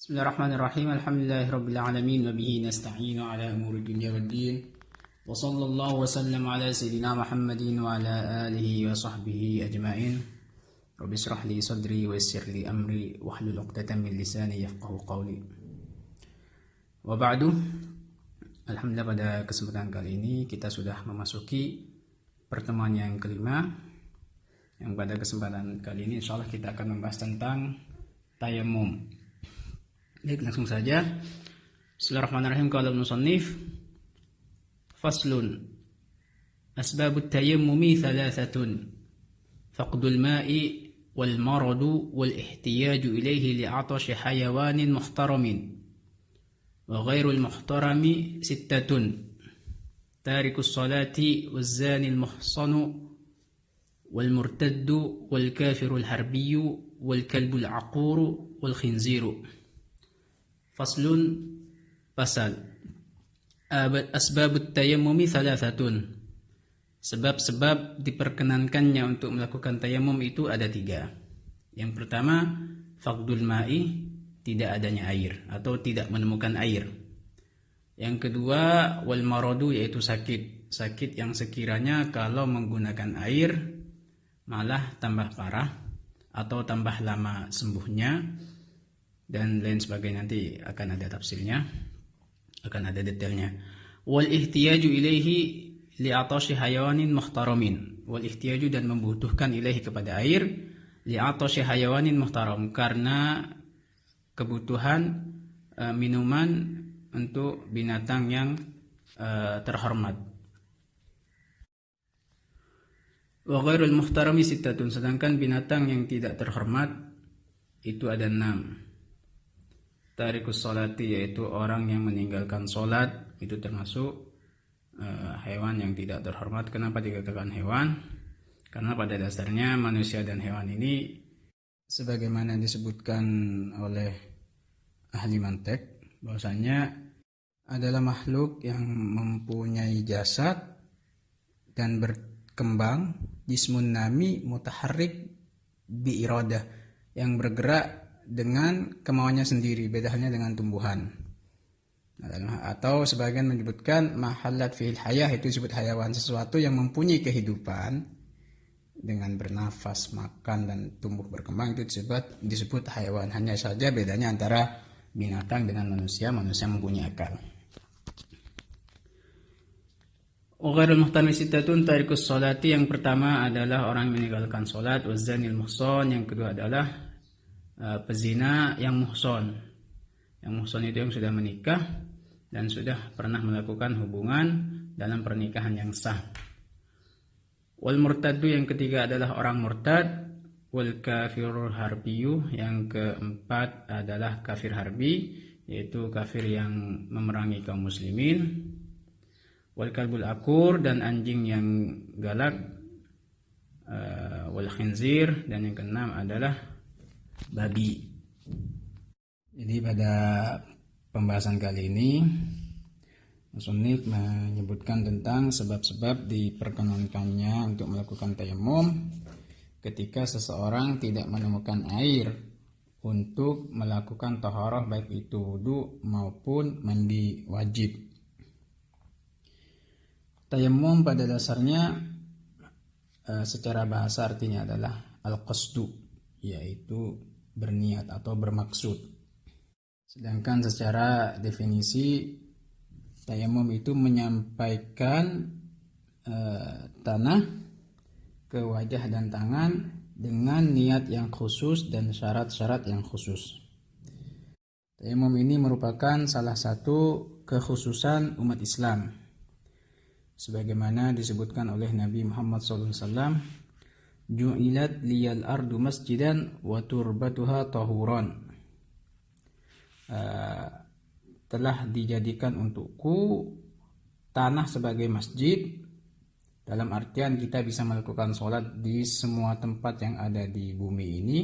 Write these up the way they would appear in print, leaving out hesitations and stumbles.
Bismillahirrahmanirrahim. Alhamdulillahirabbil alamin wa bihi nasta'inu ala umuri dunya waddin. Wa sallallahu wa sallam ala sayyidina Muhammadin wa ala alihi wa sahbihi ajma'in. Rabbi israh li sadri wa yassir li amri wahlul 'uqdatam min lisani yafqahu qawli. Wa ba'du. Alhamdulillah, pada kesempatan kali ini kita sudah memasuki pertemuan yang kelima. Yang pada kesempatan kali ini insyaallah kita akan membahas tentang tayammum. Baik, langsung saja. Bismillahirrahmanirrahim. Qala al-musannif, faslun, asbabut tayammumi thalathatun, faqdul ma'i wal maradu wal ihtiyaju ilayhi li'atashi hayawanin muhtaramin wa ghairul muhtarami sittatun, tarikus salati waz zanil muhsanu wal murtaddu wal kafirul harbiyyu wal kalbul aquru wal khinziru. Faslun, pasal, asbabut tayammumi thalathatun, sebab-sebab diperkenankannya untuk melakukan tayammum itu ada 3. Yang pertama, faqdul ma'i, tidak adanya air atau tidak menemukan air. Yang kedua, wal maradu, yaitu sakit yang sekiranya kalau menggunakan air malah tambah parah atau tambah lama sembuhnya, dan lain sebagainya. Nanti akan ada tafsirnya, akan ada detailnya. Wal ihtiyaju ilaihi li'atashi hayawanin muhtaramin. Wal ihtiyaju, dan membutuhkan ilaihi kepada air, li'atashi hayawanin muhtaram, karena kebutuhan minuman untuk binatang yang terhormat. Wa ghairul muhtarami sittatun, sedangkan binatang yang tidak terhormat itu ada 6. Tarikus salati, yaitu orang yang meninggalkan solat, itu termasuk hewan yang tidak terhormat. Kenapa dikatakan hewan? Karena pada dasarnya manusia dan hewan ini, sebagaimana disebutkan oleh ahli mantek, bahwasanya adalah makhluk yang mempunyai jasad dan berkembang, jismun nami mutaharrik bi iradah, yang bergerak dengan kemauannya sendiri, beda halnya dengan tumbuhan. Atau sebagian menyebutkan mahallat fil hayah, itu disebut hayawan, sesuatu yang mempunyai kehidupan dengan bernafas, makan dan tumbuh berkembang, itu disebut hayawan. Hanya saja bedanya antara binatang dengan manusia mempunyai akal. Ghairul muhtarami sittatun, tarikus salati, yang pertama adalah orang meninggalkan salat, wazanil muhsan, yang kedua adalah pezina yang muhson. Yang muhson itu yang sudah menikah dan sudah pernah melakukan hubungan dalam pernikahan yang sah. Wal murtaddu, yang ketiga adalah orang murtad. Wal kafirul harbiyu, yang keempat adalah kafir harbi, yaitu kafir yang memerangi kaum muslimin. Wal kalbul akur, dan anjing yang galak. Wal khinzir, dan yang keenam adalah babi. Jadi pada pembahasan kali ini musannif menyebutkan tentang sebab-sebab diperkenankannya untuk melakukan tayammum ketika seseorang tidak menemukan air untuk melakukan taharah, baik itu wudu maupun mandi wajib. Tayammum pada dasarnya secara bahasa artinya adalah al-qasdu, yaitu berniat atau bermaksud. Sedangkan secara definisi, tayammum itu menyampaikan tanah ke wajah dan tangan dengan niat yang khusus dan syarat-syarat yang khusus. Tayammum ini merupakan salah satu kekhususan umat Islam, sebagaimana disebutkan oleh Nabi Muhammad SAW, ju'ilat liyal ardu masjidan wa turbatuha tahuran. Telah dijadikan untukku tanah sebagai masjid, dalam artian kita bisa melakukan sholat di semua tempat yang ada di bumi ini,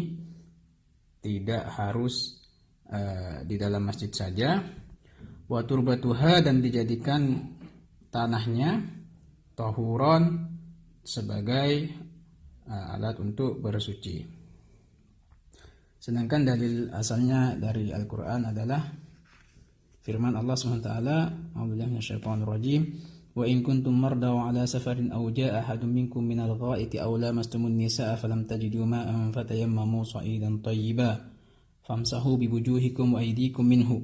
tidak harus di dalam masjid saja. Wa turbatuha, dan dijadikan tanahnya tahuran sebagai alat untuk bersuci. Sedangkan dalil asalnya dari Al-Quran adalah firman Allah SWT, A'udzubillahi minasyaitonir rajim, wa in kuntum marda wa ala safarin aw jaa ahadun minkum minal ghaiti aw lamastumun nisaa falam tajidu ma'an fatayammamu sa'idan thayyiban famsahu biwujuhikum wa aydikum minhu.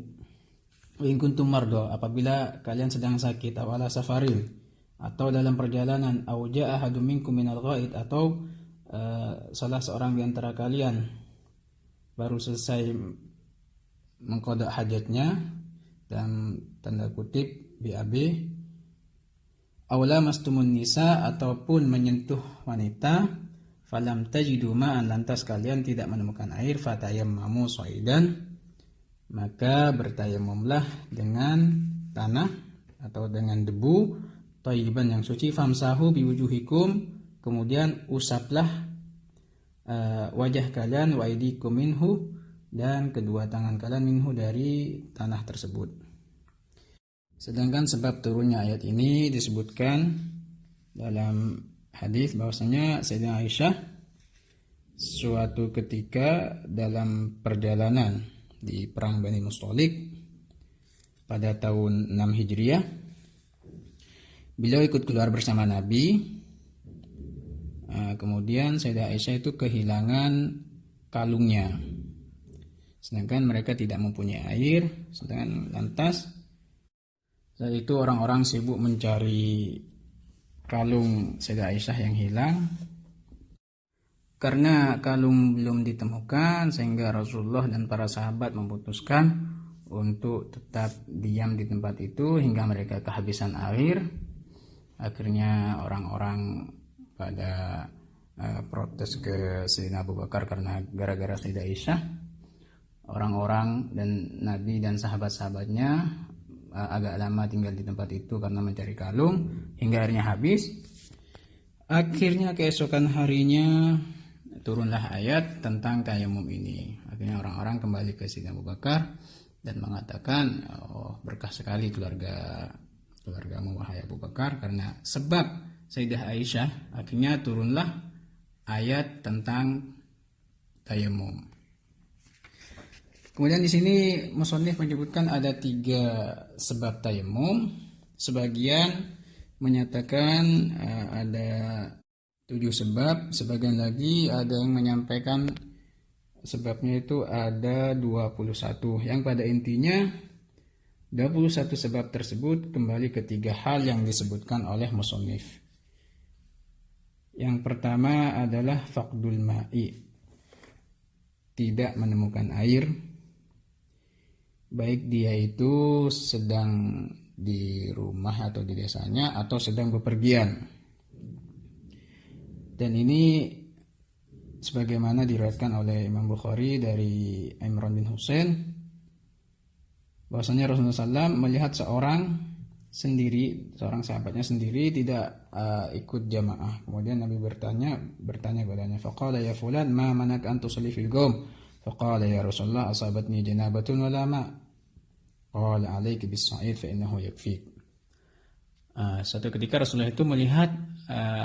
Wa in kuntum marda, apabila kalian sedang sakit, aw ala safarin, atau dalam perjalanan, aw jaa ahadun minkum minal ghait, atau salah seorang di antara kalian baru selesai mengqada hajatnya, dan tanda kutip BAB, aula mastumun nisa, ataupun menyentuh wanita, falam tajidu ma'an, lantas kalian tidak menemukan air, fatayammamu sa'idan, maka bertayamumlah dengan tanah atau dengan debu, thayyiban yang suci, famsahu biwujuhikum, kemudian usaplah wajah kalian, wa aydikum minhu, dan kedua tangan kalian, minhu, dari tanah tersebut. Sedangkan sebab turunnya ayat ini disebutkan dalam hadis bahwasanya Sayyidah Aisyah suatu ketika dalam perjalanan di perang Bani Mustalik pada tahun 6 Hijriah, beliau ikut keluar bersama Nabi. Kemudian Sayyidah Aisyah itu kehilangan kalungnya, sedangkan mereka tidak mempunyai air. Sedangkan lantas saat itu orang-orang sibuk mencari kalung Sayyidah Aisyah yang hilang. Karena kalung belum ditemukan, sehingga Rasulullah dan para sahabat memutuskan untuk tetap diam di tempat itu hingga mereka kehabisan air. Akhirnya orang-orang pada protes ke Sayyidina Abu Bakar karena gara-gara Sayyidah Aisyah. Orang-orang dan Nabi dan sahabat-sahabatnya agak lama tinggal di tempat itu karena mencari kalung hingga akhirnya habis. Akhirnya keesokan harinya turunlah ayat tentang tayamum ini. Akhirnya orang-orang kembali ke Sayyidina Abu Bakar dan mengatakan, oh, berkah sekali keluargamu wahai Abu Bakar, karena sebab Sayyidah Aisyah akhirnya turunlah ayat tentang tayamum. Kemudian di sini musannif menyebutkan ada 3 sebab tayamum. Sebagian menyatakan ada 7 sebab, sebagian lagi ada yang menyampaikan sebabnya itu ada 21. Yang pada intinya 21 sebab tersebut kembali ke 3 hal yang disebutkan oleh musannif. Yang pertama adalah faqdul ma'i, tidak menemukan air, baik dia itu sedang di rumah atau di desanya atau sedang bepergian. Dan ini sebagaimana diriwayatkan oleh Imam Bukhari dari Imran bin Husain, bahwasanya Rasulullah SAW melihat seorang sahabatnya sendiri tidak ikut jamaah. Kemudian Nabi bertanya kepadanya, faqala ya fulan ma manaka an tusalli fil qaum? Faqala ya Rasulullah asabatni janabatun wa la ma. Qala alayka bis sa'id fa innahu yakfik. Suatu ketika Rasulullah itu melihat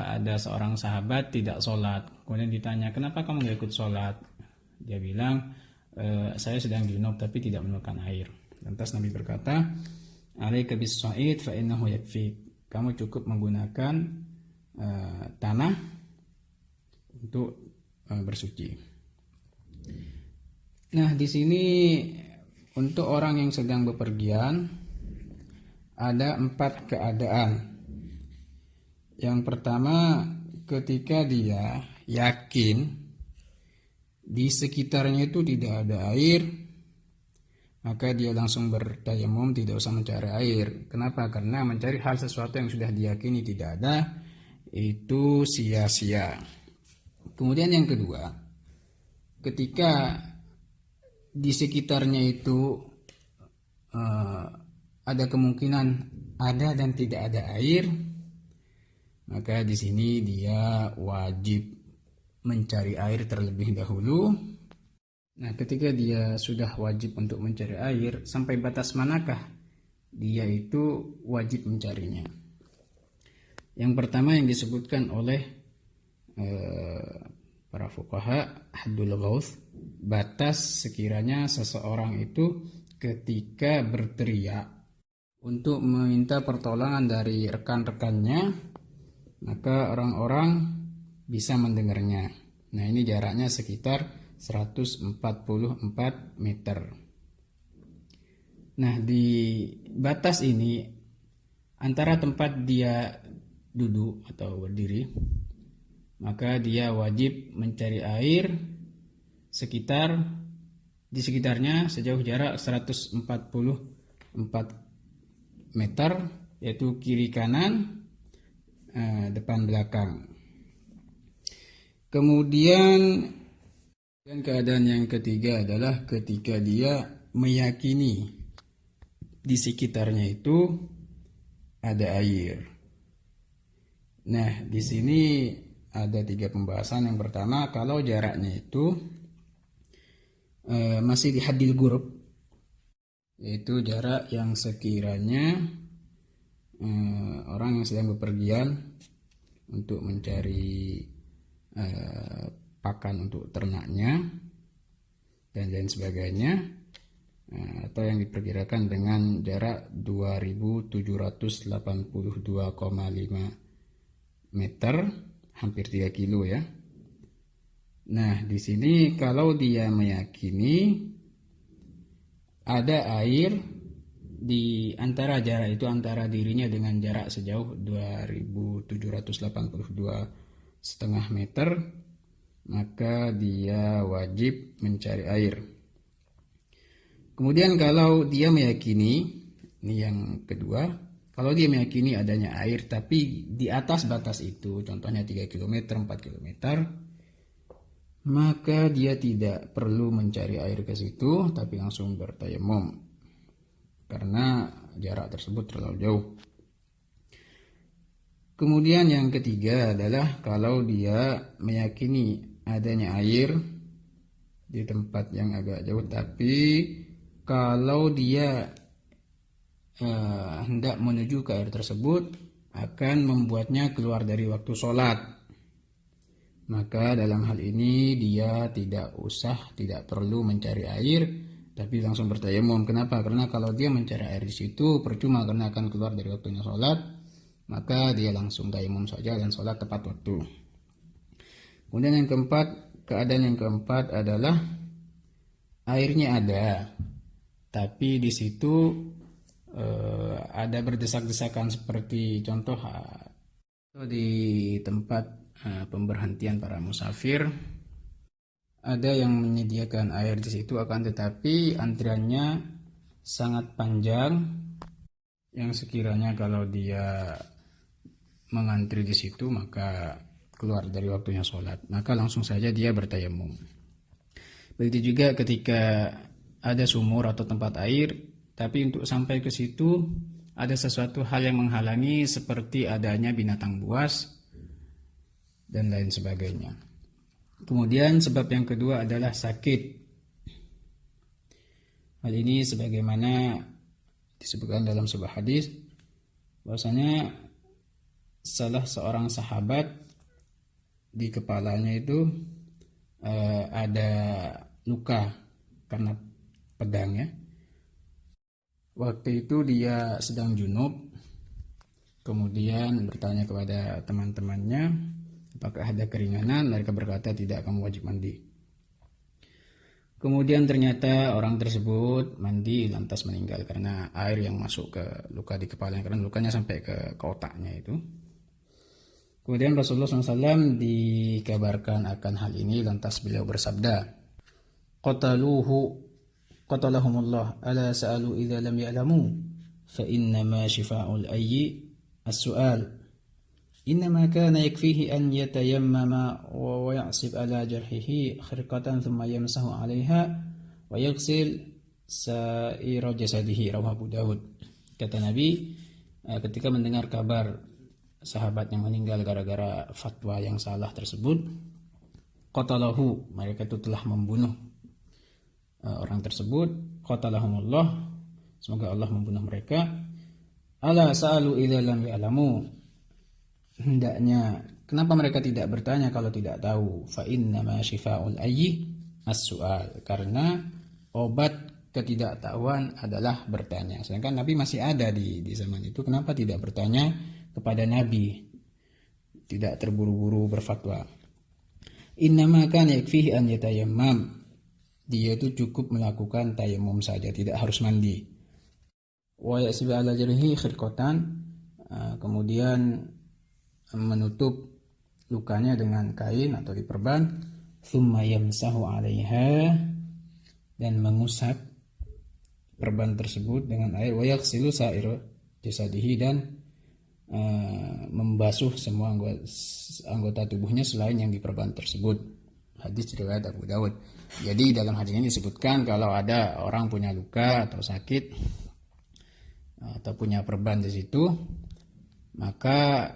ada seorang sahabat tidak sholat. Kemudian ditanya, kenapa kamu tidak ikut sholat? Dia bilang, saya sedang junub tapi tidak menemukan air. Lantas Nabi berkata, alaika bis sa'id fa innahu yakfik. Kamu cukup menggunakan tanah untuk bersuci. Nah, di sini untuk orang yang sedang bepergian ada 4 keadaan. Yang pertama, ketika dia yakin di sekitarnya itu tidak ada air, maka dia langsung bertayamum, tidak usah mencari air. Kenapa? Karena mencari hal sesuatu yang sudah diyakini tidak ada, itu sia-sia. Kemudian yang kedua, ketika di sekitarnya itu ada kemungkinan ada dan tidak ada air, maka di sini dia wajib mencari air terlebih dahulu. Nah, ketika dia sudah wajib untuk mencari air, sampai batas manakah dia itu wajib mencarinya? Yang pertama yang disebutkan oleh para fuqaha, haddul ghauth, batas sekiranya seseorang itu ketika berteriak untuk meminta pertolongan dari rekan-rekannya, maka orang-orang bisa mendengarnya. Nah, ini jaraknya sekitar 144 meter. Nah, di batas ini antara tempat dia duduk atau berdiri, maka dia wajib mencari air di sekitarnya sejauh jarak 144 meter, yaitu kiri kanan, depan belakang. Kemudian keadaan yang ketiga adalah ketika dia meyakini di sekitarnya itu ada air. Nah, di sini ada 3 pembahasan. Yang pertama, kalau jaraknya itu masih di haddil ghurab, yaitu jarak yang sekiranya orang yang sedang bepergian untuk mencari pakan untuk ternaknya dan lain sebagainya, atau yang diperkirakan dengan jarak 2782,5 meter, hampir 3 kilo ya. Nah, di sini kalau dia meyakini ada air di antara jarak itu, antara dirinya dengan jarak sejauh 2782,5 meter, maka dia wajib mencari air. Kemudian kalau dia meyakini, ini yang kedua, kalau dia meyakini adanya air tapi di atas batas itu, contohnya 3 km, 4 km, maka dia tidak perlu mencari air ke situ, tapi langsung bertayamum karena jarak tersebut terlalu jauh. Kemudian yang ketiga adalah kalau dia meyakini adanya air di tempat yang agak jauh, tapi kalau dia hendak menuju ke air tersebut akan membuatnya keluar dari waktu sholat, maka dalam hal ini dia tidak perlu mencari air, tapi langsung bertayamum. Kenapa? Karena kalau dia mencari air di situ percuma, karena akan keluar dari waktunya sholat, maka dia langsung tayamum saja dan sholat tepat waktu. Kemudian yang keempat, keadaan yang keempat adalah airnya ada, tapi di situ ada berdesak-desakan, seperti contoh di tempat pemberhentian para musafir, ada yang menyediakan air di situ, akan tetapi antriannya sangat panjang, yang sekiranya kalau dia mengantri di situ maka keluar dari waktunya sholat, maka langsung saja dia bertayamum. Begitu juga ketika ada sumur atau tempat air, tapi untuk sampai ke situ ada sesuatu hal yang menghalangi, seperti adanya binatang buas dan lain sebagainya. Kemudian sebab yang kedua adalah sakit. Hal ini sebagaimana disebutkan dalam sebuah hadis, bahwasanya salah seorang sahabat di kepalanya itu ada luka karena pedang ya. Waktu itu dia sedang junub, kemudian bertanya kepada teman-temannya apakah ada keringanan. Mereka berkata tidak, kamu wajib mandi. Kemudian ternyata orang tersebut mandi lantas meninggal karena air yang masuk ke luka di kepalanya, karena lukanya sampai ke otaknya itu. Kemudian Rasulullah SAW dikabarkan akan hal ini, lantas beliau bersabda, qatalahumullah ala sa'alu idza lam ya'lamu fa innama shifa'ul ayyi as-su'al. إنما كان يكفيه أن يتيمم ويعصب على جرحه خرقة ثم يمسح عليها ويغسل سائر جسده. رواه Abu Daud. Kata Nabi ketika mendengar kabar sahabat yang meninggal gara-gara fatwa yang salah tersebut, qatalahu, mereka itu telah membunuh orang tersebut. Qatalahumullah, semoga Allah membunuh mereka. Ala sa'alu idza lam ya'lamu, hendaknya Kenapa mereka tidak bertanya kalau tidak tahu? Fa innama syifa'ul ayyi as-su'al. Karena obat ketidaktahuan adalah bertanya. Sedangkan Nabi masih ada di zaman itu. Kenapa tidak bertanya kepada Nabi? Tidak terburu-buru berfatwa. Innama kana yakfihi an yatayammam. Dia itu cukup melakukan tayamum saja, tidak harus mandi. Wa yasibu ala jarhi khirqatan. Kemudian menutup lukanya dengan kain atau diperban, thumma yamsahu 'alaiha, dan mengusap perban tersebut dengan air, wa yaghsilu sa'ir jasadihi, dan membasuh semua anggota tubuhnya selain yang diperban tersebut. Hadis riwayat Abu Dawud. Jadi dalam hadis ini disebutkan kalau ada orang punya luka atau sakit atau punya perban di situ, maka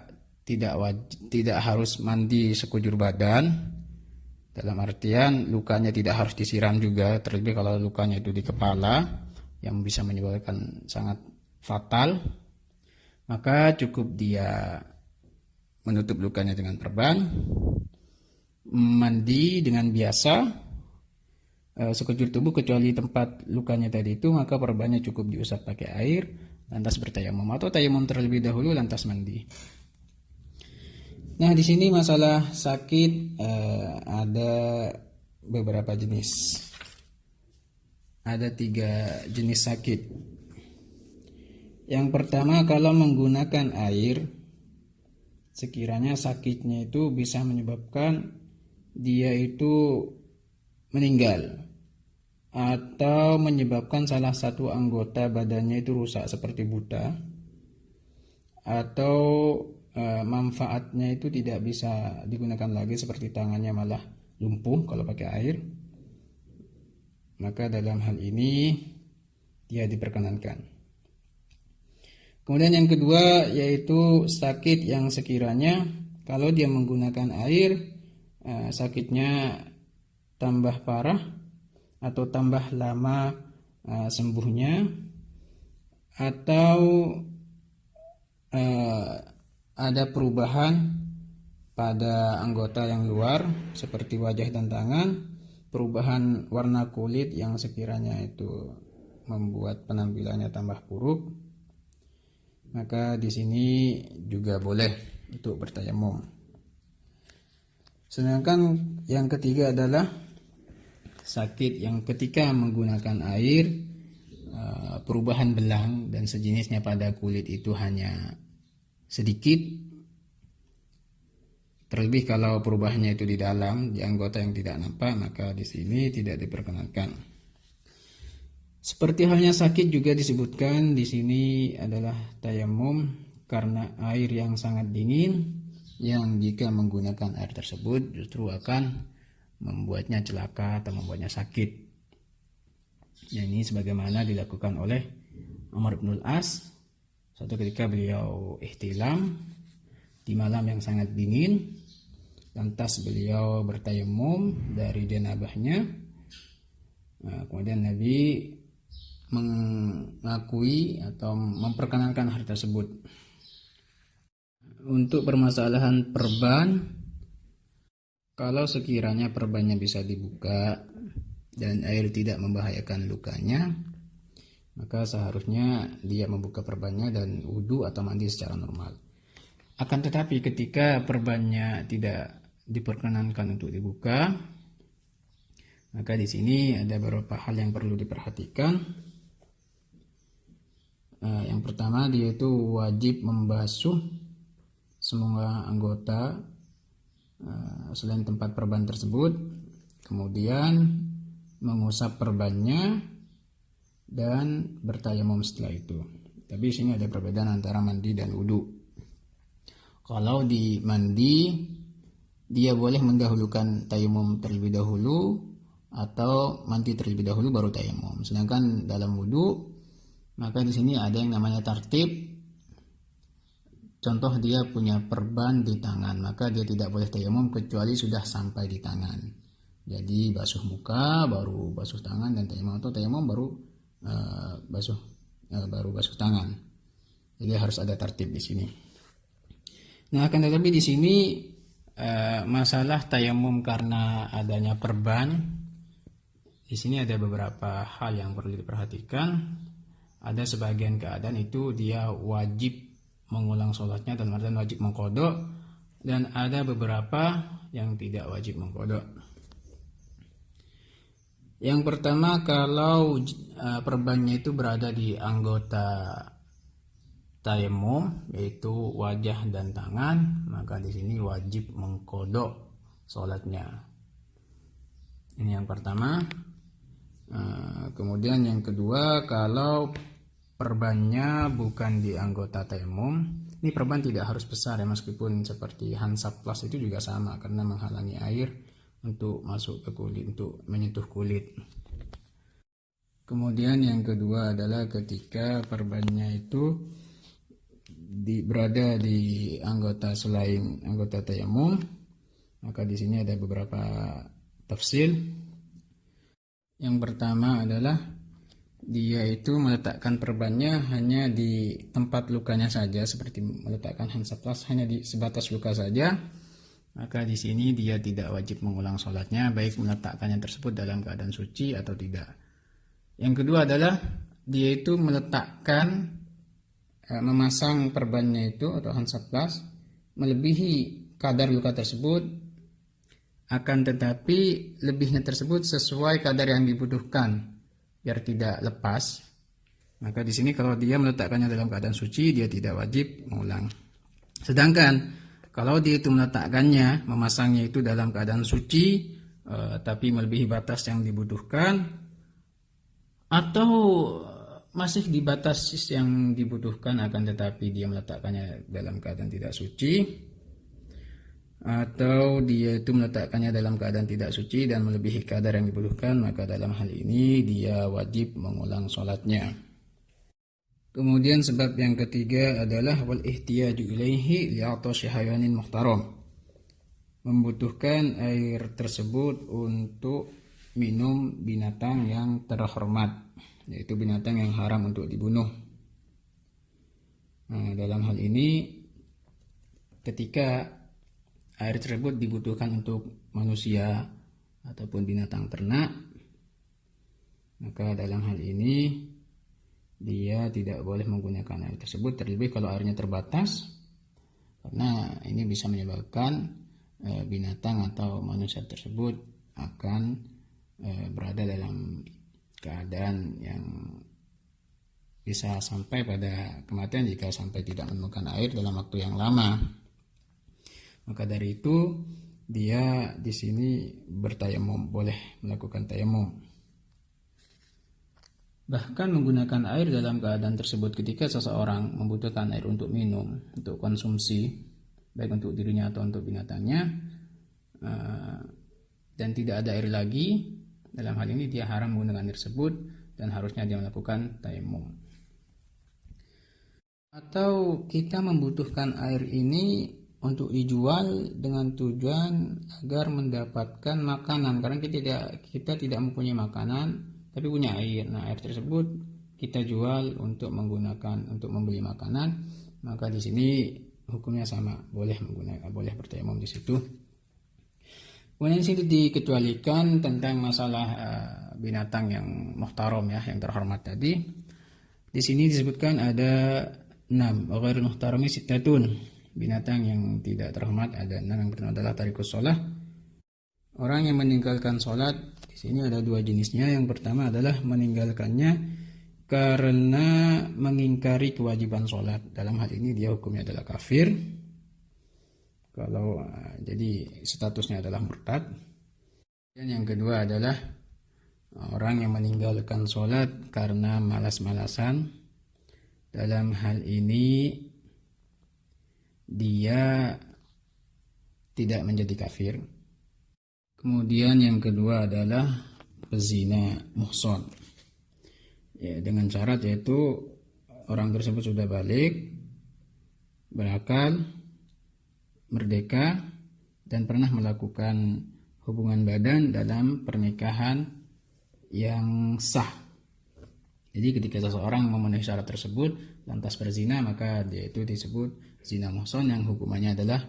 tidak harus mandi sekujur badan, dalam artian lukanya tidak harus disiram juga, terlebih kalau lukanya itu di kepala yang bisa menyebabkan sangat fatal, maka cukup dia menutup lukanya dengan perban, mandi dengan biasa sekujur tubuh kecuali tempat lukanya tadi itu, maka perbannya cukup diusap pakai air, lantas bertayamum, atau tayamum terlebih dahulu lantas mandi. Nah, di sini masalah sakit ada beberapa jenis. Ada 3 jenis sakit. Yang pertama, kalau menggunakan air, sekiranya sakitnya itu bisa menyebabkan dia itu meninggal, atau menyebabkan salah satu anggota badannya itu rusak seperti buta, atau manfaatnya itu tidak bisa digunakan lagi seperti tangannya malah lumpuh kalau pakai air, maka dalam hal ini dia diperkenankan. Kemudian yang kedua yaitu sakit yang sekiranya kalau dia menggunakan air sakitnya tambah parah atau tambah lama sembuhnya, atau ada perubahan pada anggota yang luar seperti wajah dan tangan, perubahan warna kulit yang sekiranya itu membuat penampilannya tambah buruk, maka di sini juga boleh untuk bertayamum. Sedangkan yang ketiga adalah sakit yang ketika menggunakan air perubahan belang dan sejenisnya pada kulit itu hanya sedikit, terlebih kalau perubahannya itu di dalam, di anggota yang tidak nampak, maka di sini tidak diperkenankan. Seperti halnya sakit juga disebutkan di sini adalah tayamum karena air yang sangat dingin, yang jika menggunakan air tersebut justru akan membuatnya celaka atau membuatnya sakit. Ini sebagaimana dilakukan oleh Umar bin Al-As. Suatu ketika beliau ihtilam di malam yang sangat dingin, lantas beliau bertayamum dari janabahnya. Kemudian Nabi mengakui atau memperkenankan hal tersebut. Untuk permasalahan perban, kalau sekiranya perbannya bisa dibuka dan air tidak membahayakan lukanya, maka seharusnya dia membuka perbannya dan wudu atau mandi secara normal. Akan tetapi ketika perbannya tidak diperkenankan untuk dibuka, maka di sini ada beberapa hal yang perlu diperhatikan. Yang pertama, dia itu wajib membasuh semua anggota selain tempat perban tersebut, kemudian mengusap perbannya dan bertayamum setelah itu. Tapi di sini ada perbedaan antara mandi dan wudu. Kalau di mandi, dia boleh mendahulukan tayamum terlebih dahulu atau mandi terlebih dahulu baru tayamum. Sedangkan dalam wudu, maka di sini ada yang namanya tartib. Contoh, dia punya perban di tangan, maka dia tidak boleh tayamum kecuali sudah sampai di tangan. Jadi basuh muka, baru basuh tangan dan tayamum, atau tayamum baru basuh tangan. Jadi harus ada tartib di sini. Nah, akan tetapi di sini Masalah tayamum karena adanya perban, di sini ada beberapa hal yang perlu diperhatikan. Ada sebagian keadaan itu dia wajib mengulang sholatnya, dalam artian wajib mengkodok, dan ada beberapa yang tidak wajib mengkodok. Yang pertama, kalau perbannya itu berada di anggota tayamum, yaitu wajah dan tangan, maka di sini wajib mengkodok sholatnya. Ini yang pertama. Kemudian yang kedua, kalau perbannya bukan di anggota tayamum, ini perban tidak harus besar ya, meskipun seperti hansaplas itu juga sama, karena menghalangi air untuk masuk ke kulit, untuk menyentuh kulit. Kemudian yang kedua adalah ketika perbannya itu berada di anggota selain anggota tayamum, maka di sini ada beberapa tafsil. Yang pertama adalah dia itu meletakkan perbannya hanya di tempat lukanya saja, seperti meletakkan hansaplas hanya di sebatas luka saja, maka di sini dia tidak wajib mengulang sholatnya, baik meletakkannya tersebut dalam keadaan suci atau tidak. Yang kedua adalah dia itu meletakkan, memasang perbannya itu atau hansaplas melebihi kadar luka tersebut, akan tetapi lebihnya tersebut sesuai kadar yang dibutuhkan biar tidak lepas. Maka di sini kalau dia meletakkannya dalam keadaan suci, dia tidak wajib mengulang. Sedangkan kalau dia itu meletakkannya, memasangnya itu dalam keadaan suci, tapi melebihi batas yang dibutuhkan, atau masih di batas yang dibutuhkan akan tetapi dia meletakkannya dalam keadaan tidak suci, atau dia itu meletakkannya dalam keadaan tidak suci dan melebihi kadar yang dibutuhkan, maka dalam hal ini dia wajib mengulang sholatnya. Kemudian sebab yang ketiga adalah wal ihtiyaju ilaihi li'atashi hayanin muhtaram, membutuhkan air tersebut untuk minum binatang yang terhormat, yaitu binatang yang haram untuk dibunuh. Nah, dalam hal ini ketika air tersebut dibutuhkan untuk manusia ataupun binatang ternak, maka dalam hal ini dia tidak boleh menggunakan air tersebut, terlebih kalau airnya terbatas, karena ini bisa menyebabkan binatang atau manusia tersebut akan berada dalam keadaan yang bisa sampai pada kematian jika sampai tidak menemukan air dalam waktu yang lama. Maka dari itu dia di sini bertayamum, boleh melakukan tayamum. Bahkan menggunakan air dalam keadaan tersebut ketika seseorang membutuhkan air untuk minum, untuk konsumsi, baik untuk dirinya atau untuk binatangnya, dan tidak ada air lagi, dalam hal ini dia haram menggunakan air tersebut dan harusnya dia melakukan tayamum. Atau kita membutuhkan air ini untuk dijual dengan tujuan agar mendapatkan makanan, karena kita tidak mempunyai makanan tapi punya air. Nah, air tersebut kita jual untuk membeli makanan, maka di sini hukumnya sama, boleh bertayamum di situ. Kemudian di sini dikecualikan tentang masalah binatang yang muhtaram ya, yang terhormat tadi. Di sini disebutkan ada 6, ghairul muhtarami sittatun. Binatang yang tidak terhormat ada 6. Yang pertama adalah tarikus sholah, orang yang meninggalkan sholat. Di sini ada 2 jenisnya. Yang pertama adalah meninggalkannya karena mengingkari kewajiban sholat. Dalam hal ini dia hukumnya adalah kafir. Jadi statusnya adalah murtad. Dan yang kedua adalah orang yang meninggalkan sholat karena malas-malasan. Dalam hal ini dia tidak menjadi kafir. Kemudian yang kedua adalah pezina muhsan, ya, dengan syarat yaitu orang tersebut sudah balik, berakal, merdeka, dan pernah melakukan hubungan badan dalam pernikahan yang sah. Jadi ketika seseorang memenuhi syarat tersebut lantas berzina, maka dia itu disebut zina muhsan yang hukumannya adalah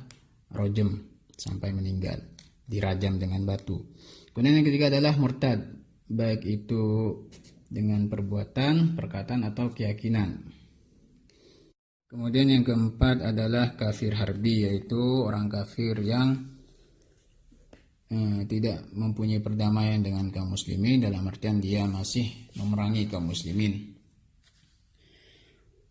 rojem, sampai meninggal, dirajam dengan batu. Kemudian yang ketiga adalah murtad, baik itu dengan perbuatan, perkataan atau keyakinan. Kemudian yang keempat adalah kafir harbi, yaitu orang kafir yang tidak mempunyai perdamaian dengan kaum muslimin, dalam artian dia masih memerangi kaum muslimin.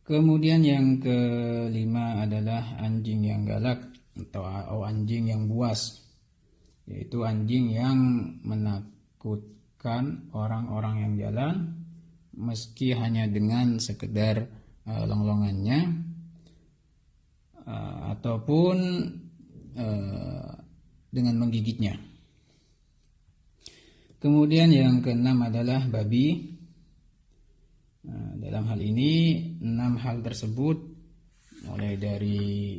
Kemudian yang kelima adalah anjing yang galak atau anjing yang buas, yaitu anjing yang menakutkan orang-orang yang jalan meski hanya dengan sekedar longlongannya ataupun dengan menggigitnya. Kemudian yang keenam adalah babi. Dalam hal ini 6 hal tersebut, mulai dari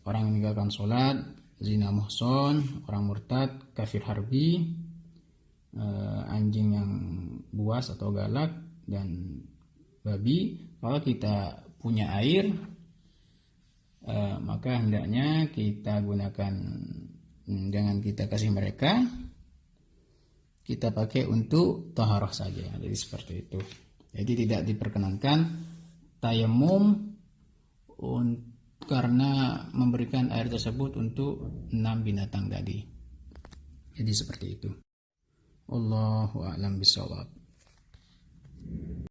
orang yang meninggalkan sholat, zina muhson, orang murtad, kafir harbi, anjing yang buas atau galak, dan babi. Kalau kita punya air, maka hendaknya kita gunakan, jangan kita kasih mereka, kita pakai untuk taharah saja. Jadi seperti itu. Jadi tidak diperkenankan tayamum karena memberikan air tersebut untuk 6 binatang tadi. Jadi seperti itu. Allahu a'lam bishawab.